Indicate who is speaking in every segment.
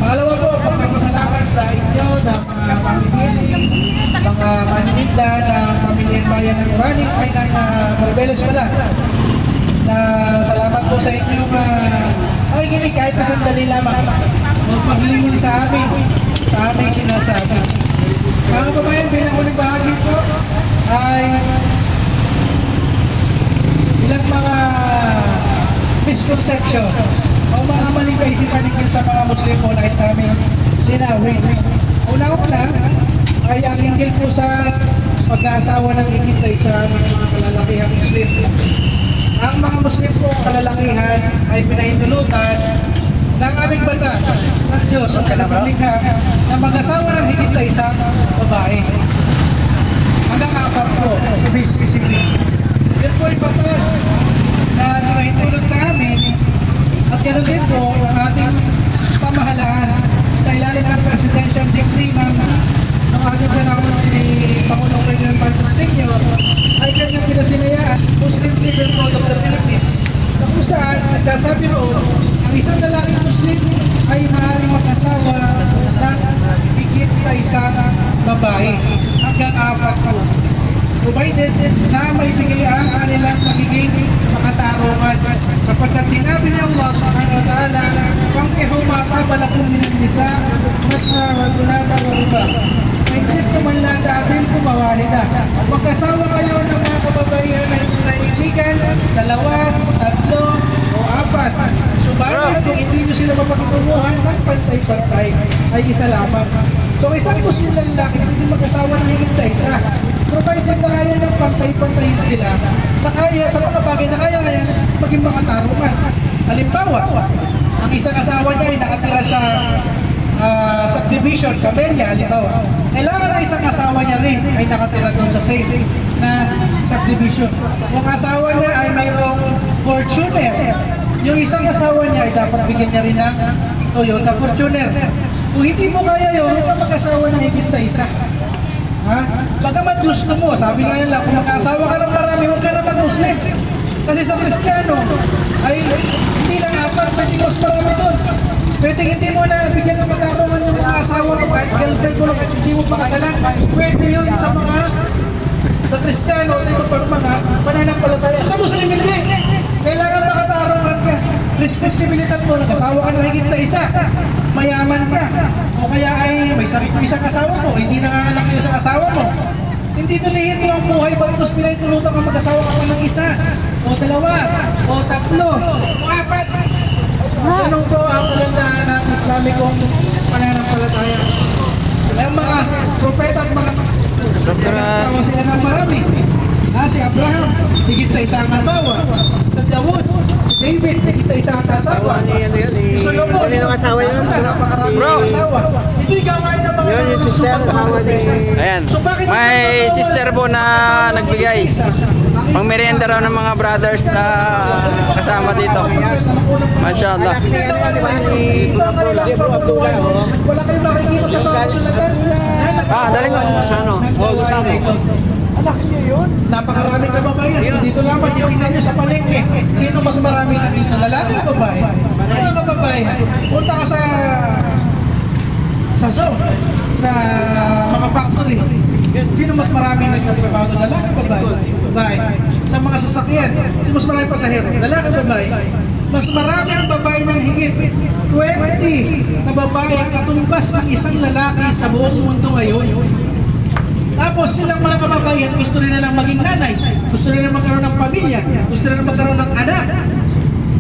Speaker 1: Pangalawa po, pagpapasalamat sa inyo na mga mamimili, mga maninda na pamilyang bayan ng Oraning ay ng Maribeles pala. Na salamat po sa inyong gini kahit na sandali lamang magpaglingin sa aming sinasabi. Mga kabayan, bilang uling bahagi po ay ilang mga misconception o mga maling kaisipan ninyo sa mga Muslim po nais namin linawin. Una-una ay ang hinggil po sa pag-aasawa ng higit sa isa ng mga kalalakihang Muslim. Ang mga Muslim po kalalakihan ay pinahintulutan ng aming batas ng Diyos at tagapaglikha na mag-asawa ng higit sa isang babae. Hanggang 4 po, to be specific. Yun po ay batas na pinahintulot sa amin at ganoon din po ang ating pamahalaan sa ilalim ng Presidential Decree ng ating panahon ni Pangulong Ferdinand Marcos Sr. ay kanyang pinasinayaan Muslim Civil Code of the Philippines na kung saan nagsasabi roon ang isang lalaking Muslim ay maaaring mag-asawa ng higit sa isang babae hanggang 4 po. Provided na may bigay ang kanilang magiging makatarungan sapagkat sinabi ni Allah subhanahu wa ta'ala "Fankihu ma taba lakum minan nisa matna wa thulatha wa ruba" Naisip ko man lang daatin ko mawalida. Magkasawa kayo ng mga kababaihan na naibigan, 2, 3, o 4. Subalit kung hindi nyo sila mapagtunguhan ng pantay-pantay ay isa lamang. So isang Muslim na lalaki hindi magkasawa ng higit sa isa. Provided na kaya ng pantay-pantayin sila sa mga bagay na kaya maging makatarungan. Halimbawa, ang isang asawa niya ay nakatira sa subdivision, Camellia, halimbawa. Kailangan na isang asawa niya rin ay nakatira doon sa same na subdivision. Kung asawa niya ay mayroong Fortuner, yung isang asawa niya ay dapat bigyan niya rin ng Toyota Fortuner. Kung hindi mo kaya yun, huwag ka mag-asawa ng higit sa isa. Ha? Bagamat gusto mo, sabi nga nila, kung mag-asawa ka ng marami, huwag ka na mag-Muslim. Kasi sa Kristiyano, ay hindi lang 4, pwede mas marami doon. Pwede hindi mo na bigyan ng magkaroon yung mga asawa mo, kahit girlfriend mo, kahit hindi mo pakasalan. Pwede yun sa Kristiyano, sa ito pang mga pananampalataya. Sa Muslim hindi. Kailangan makatarungan ka. Responsibilidad mo, nag-asawa ka ng higit sa isa. Mayaman ka. O kaya ay may sakit yung isang asawa mo, hindi nanganganak yung isang asawa mo. Hindi ko nihinto ang buhay, bagkus pinahintulutan ka mag-asawa ka pa ng 1, o 2, o 3, o 4. Ganun po ang kagandahan ng Islamikong pananampalataya. Ang mga propeta at mga nagtawa sila ng marami. Si Abraham, higit sa isang asawa. Sa Dawood, David, higit sa isang asawa. Solomon, napakaraming asawa. Ito'y gawain ng mga
Speaker 2: Ayan, may sister po na nagbigay. Pang merienda raw ng mga brothers na kasama dito. Mashallah.
Speaker 1: Wala kayong makikita sa mga sulatan.
Speaker 2: Daling mo.
Speaker 1: Anak niyo yun? Napakaraming kababayan. Dito naman, titingnan nyo sa palengke. Sino mas maraming nandito? Lalaki o babae? Mga kababayan. Punta ka sa zone, sa mga factory. Sino mas maraming nagtatrabaho doon? Lalaki o babae? Babae. Sa mga sasakyan, sino mas maraming pasahero? Lalaki o babae? Mas marami ang babae ng higit 20 na babae ang katumbas ng isang lalaki sa buong mundo ngayon. Tapos silang mga kababayan, gusto rin nilang maging nanay, gusto rin nilang magkaroon ng pamilya, gusto rin nilang magkaroon ng anak.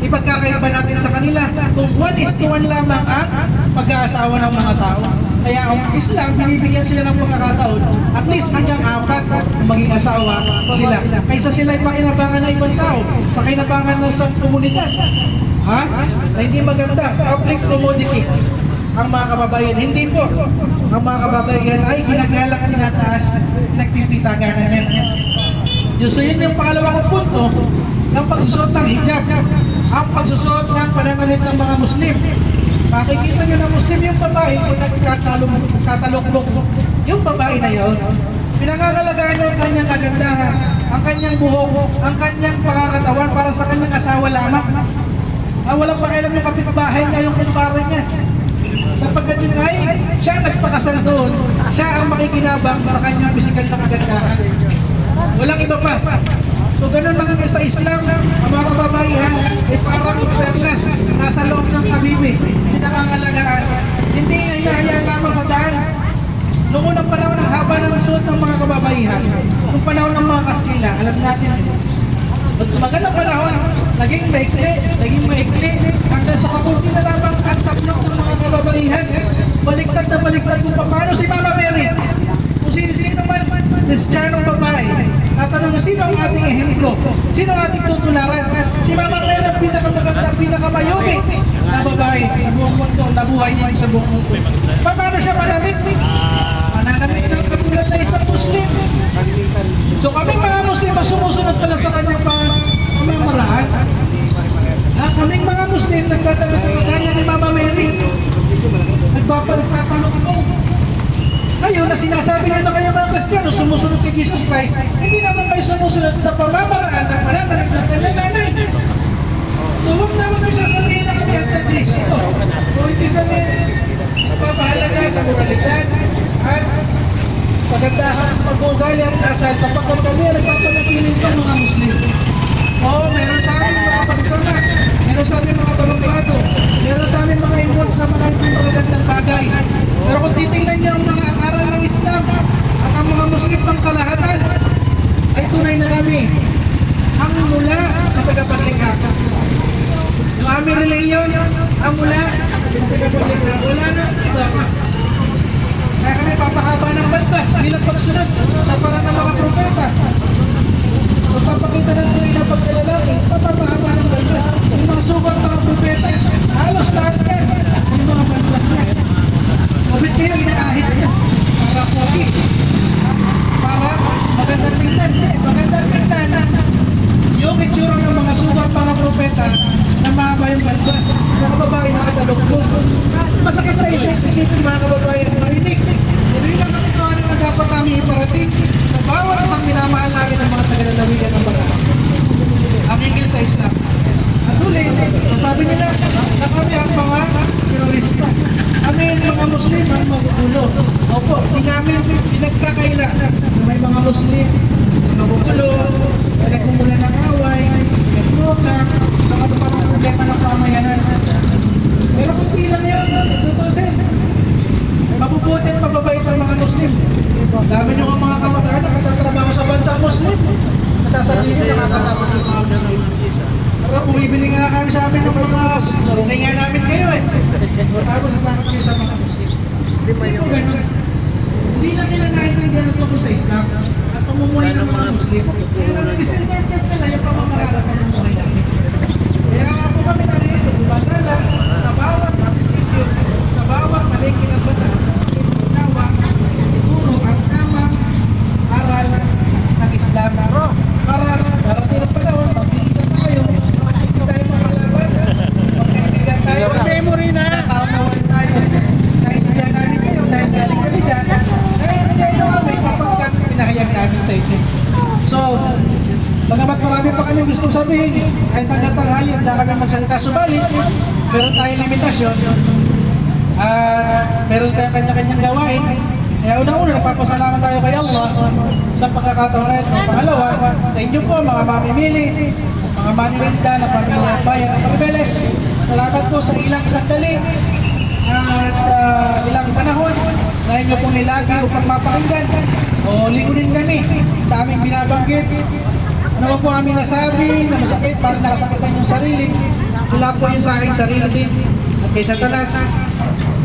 Speaker 1: Ipagkakaiba natin sa kanila kung 1:1 lamang ang pag-aasawa ng mga tao. Kaya ang Islam, binibigyan sila ng pagkakataon, at least hanggang 4 maging asawa sila. Kaysa sila ay pakinabangan na ibang tao, pakinabangan na sa komunidad. Ha? Na hindi maganda, public commodity. Ang mga kababayan, hindi po. Ang mga kababayan ay ginagalak, tinataas, nagpipitaganan yan. So yun yung pangalawa kong punto, ng pagsusuot ng hijab. Ang pagsusuot ng pananamit ng mga Muslim. Makikita nyo na Muslim yung babae kung nagkatalokbok. Yung babae na yun, pinangangalagaan niya ang kanyang kagandahan, ang kanyang buhok, ang kanyang pangakatawan para sa kanyang asawa lamang. Walang pakialam yung kapitbahay niya, yung kumpare pakikinabang sa kanyang pisikal na kagandahan. Walang iba pa. So ganun lang sa Islam, ang mga kababaihan ay parang perlas, nasa loob ng kabibi, pinakangalagaan. Hindi na hinahayaan lamang sa daan. Noong unang panahon, ang haba ng suot ng mga kababaihan, noong panahon ng mga Kastila, alam natin, magandang panahon, naging maikli, hanggang sa kakunti na lamang ang saklok ng mga kababaihan. Baliktad na baliktad kung paano si Mama Mary. Kung sino man, Kristiyanong babae, tatanong sino ang ating ehemplo, sino ang ating tutularan. Si Mama Mary ang pinakamaganda, pinakamayumi na babae sa buong mundo, nabuhay niya sa buong mundo. Paano siya manamit? Mananamit ng katulad na isang Muslim. So kaming mga Muslim, sumusunod pala sa kanyang pamamaraan. Kaming mga Muslim, nagdadamit ng magaya ni Mama Mary. Nagpapatalong po. Kayo na sinasabi nyo na kayo mga Kristiyano, sumusunod kay Jesus Christ, hindi naman kayo sumusunod sa pamamaraan ng mananamit ng kanyang nanay. So huwag naman kayo sasabihin na kami at Kristo. So hindi kami papahalaga sa moralidad at pagandahan, pag-uugali at asal sapagkat kami ay nagpapanatiling ng mga Muslim. Oo, meron sa amin mga pasasama, meron sa amin mga barumbado, meron sa amin mga imot sa mga hindi magagandang bagay. Pero kung titingnan niyo ang mga aral ng Islam at ang mga Muslim pang kalahatan, ay tunay na kami ang mula sa tagapaglikha. Yung aming reliyon, ang mula sa tagapaglikha, wala na iba pa. Kaya kami papahaba ng balbas bilang pagsunod sa para ng mga propeta. Magpapakita ng tunay na pagkalalaki, papapahaba ng balbas. Yung mga sugat mga propeta, halos lahat yan, yung mga balbas yan. Mabit kayo, inaahit niya para pogi, para magandang tingnan. Magandang tingnan yung itsura ng mga sugat mga propeta na mahaba yung balbas. Mga kababae nakatalog po. Masakit na isipin mga kababae at marinig. Hindi lang katinuanan na dapat namin iparating sa bawat isang minamahal namin ng mga tagalalawigan ng baga. Ang hinggil sa Islam. At ulit, sabi nila na kami ang mga terorista. Kami mga Muslim ang magugulo. Opo, di namin pinagkakaila na may mga Muslim na magugulo, nagmumula ng away, may program, at ano pa mga problema ng pamayanan. Pero kunti lang yun, tutusin. Mabubuti at mababait ang mga Muslim. Dami nyo ang mga kamag-anak na tatrabaho sa bansa Muslim. Masasabihin nyo, nakakatakot yung mga Muslim. Pero bumibili nga kami sa amin ng mga sarungay nga namin kayo eh. Tapos natakot kayo sa mga Muslim. Hindi po ganun. Hindi lang nila naintindihan ang tungkol sa Islam at pamumuhay ng mga Muslim. Kaya namin misinterpret sila yung pamamaraan ng pamumuhay namin. Kaya nga po kami naririto, gumagala sa bawat munisipyo, sa bawat palengke ng bata, itulawa, ituro at tamang aral ng Islam. Para darating ang panahon, magpilitan tayo, hindi tayo mapalaban, magkaibigan tayo, nakaunawan tayo. Naintindihan namin kayo dahil galing kami dyan, naintindihan nyo kami sapagkat pinahayag namin sa inyo. So, bagamat marami pa kami gusto sabihin, kahit hanggang handa kami magsalita, subalit, meron tayong limitasyon at meron tayong kanya-kanyang gawain. Kaya unang-una, nagpapasalamat tayo kay Allah sa pagkakataon na ito. Pangalawa, sa inyo po, mga mamimili, mga manirinda na pamilya bayan ng Carmeles, salamat po sa ilang sandali at ilang panahon na inyo pong nilagi upang mapakinggan o lingunin kami sa aming binabanggit. Ano ba po aming nasabi na masakit para nakasakitan yung sarili, wala po yung sa aking sarili din at kay Satanas.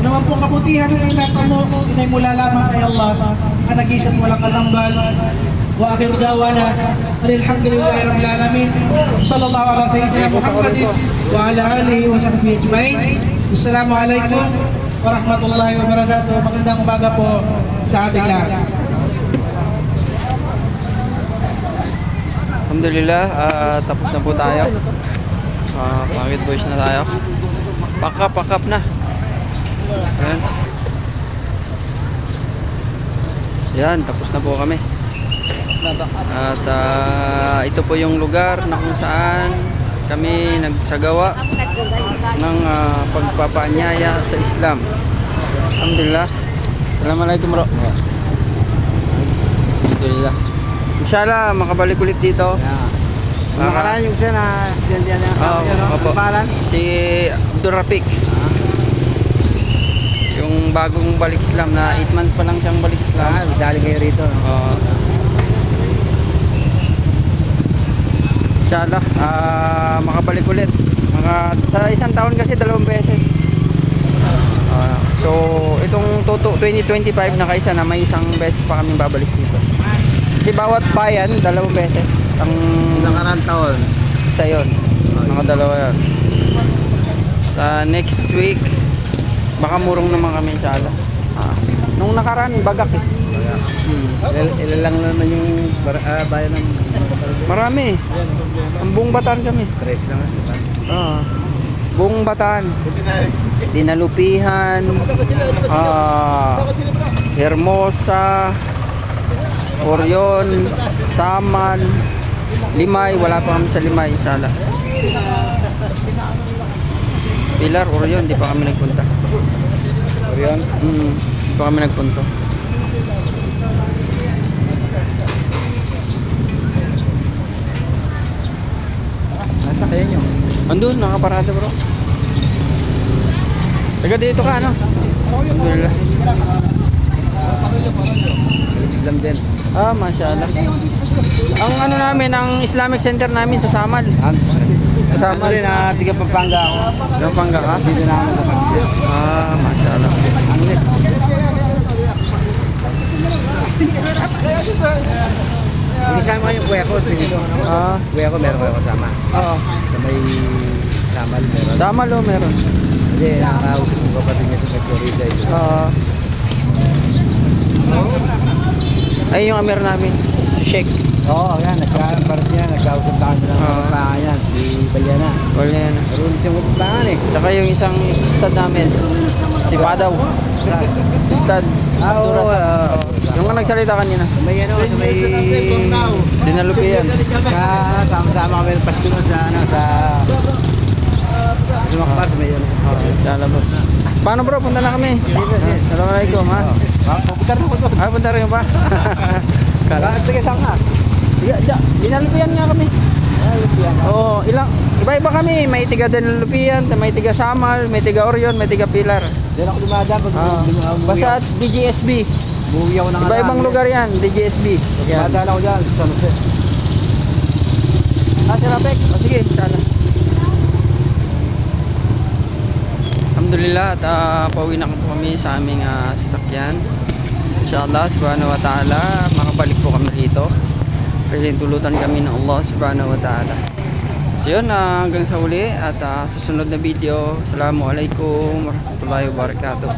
Speaker 1: Ano naman po kabutihan ng natamo, inay mula lamang kay Allah ang nag-isang walang katambal. Wa akhiru dawana alhamdulillahi rabbil alamin. Sallallahu ala sayyidina Muhammadin wa ala alihi wa sahbihi ajma'in. Assalamualaikum warahmatullahi wabarakatuh. Magandang umaga po sa ating lahat.
Speaker 2: Alhamdulillah, tapos na po tayo. Pangit boys na tayo. Pack up na. Ayan. Yan, tapos na po kami. At ito po yung lugar na kung saan kami nagsagawa ng pagpapaanyaya sa Islam. Alhamdulillah. Assalamualaikum bro. Alhamdulillah. Inshallah, makabalik ulit dito.
Speaker 3: Nakaraan yung siya na estudyante niya.
Speaker 2: Opo.
Speaker 3: Pangalan?
Speaker 2: Si Abdul Rafiq. Yung bagong balik Islam na 8 months pa lang siyang balik Islam.
Speaker 3: Dali kayo rito.
Speaker 2: Oo. Inshallah, makabalik ulit. Sa isang taon kasi 2 beses. So, itong 2025 nakaisa na may isang beses pa kami babalik dito. Kasi bawat bayan, 2 beses. Ang
Speaker 3: Nakaraan taon.
Speaker 2: isa yun. Mga 2 yun. Sa next week, baka murong naman kami inshallah. Nung nakaraan, bagak eh.
Speaker 3: Ilan lang naman yung bayan ng
Speaker 2: Marami. Ang buong Bataan kami.
Speaker 3: Tres lang.
Speaker 2: Buong Bataan. Dinalupihan, Hermosa, Orion, Saman, Limay. Wala pa kami sa Limay, inshallah. Pilar, Orion, di pa kami nagpunta.
Speaker 3: Orion?
Speaker 2: Di pa kami nagpunta.
Speaker 3: Nasa kaya nyo?
Speaker 2: Andun, nakaparada bro. Taga dito ka, ano? Alhamdulillah.
Speaker 3: Islam din.
Speaker 2: Mashallah. Ang ano namin, ang Islamic Center namin sa Samal.
Speaker 3: Kasama din na tiga Pampanga ako.
Speaker 2: Yung Pangga ka?
Speaker 3: Dito na ako sa Pampanga.
Speaker 2: Mashallah.
Speaker 3: Angles. Inisama ko yung kuya ko. Kuya ko meron ko kasama.
Speaker 2: Oo.
Speaker 3: Sa may Samal meron.
Speaker 2: Samal o meron?
Speaker 3: Hindi, nakakausap ko kapatid niya sa Florida.
Speaker 2: Ay, yung amir namin. Si Sheikh.
Speaker 3: Oo, yan. Nagkaroon niya. Nagkausap tayo ng mga yan. Si Bayana.
Speaker 2: Wala yan.
Speaker 3: Meron siyang uputangan eh.
Speaker 2: Tsaka yung isang stud namin. Si Padaw. Stud.
Speaker 3: Oo.
Speaker 2: Yung nga nagsalita kanina.
Speaker 3: Sa may ano, sa may...
Speaker 2: Dinalupian.
Speaker 3: Sama kami ng Pasko nun sa ano, sa Makbar, sa may ano.
Speaker 2: Inshallah bro. Paano bro? Punta na kami. Assalamualaikum ha.
Speaker 3: Pupunta rin ako doon.
Speaker 2: Punta rin ba?
Speaker 3: Sige, saan ka?
Speaker 2: Dinalupian nga kami. Oo, iba-iba kami. May tiga Dinalupian, may tiga Samal, may tiga Orion, may tiga Pilar.
Speaker 3: Diyan ako dumadaan pag
Speaker 2: Basta DGSB.
Speaker 3: Buwi ako ng
Speaker 2: Iba-ibang lugar yan, DGSB. Yan.
Speaker 3: Dumadaan ako dyan, sa Jose.
Speaker 2: Si Rapek. Sige, inshallah. Alhamdulillah at pauwi na po kami sa aming sasakyan. Inshallah subhanahu wa ta'ala makabalik po kami dito. Tulutan kami ng Allah subhanahu wa ta'ala. So yun, hanggang sa uli at susunod na video. Assalamualaikum warahmatullahi wabarakatuh.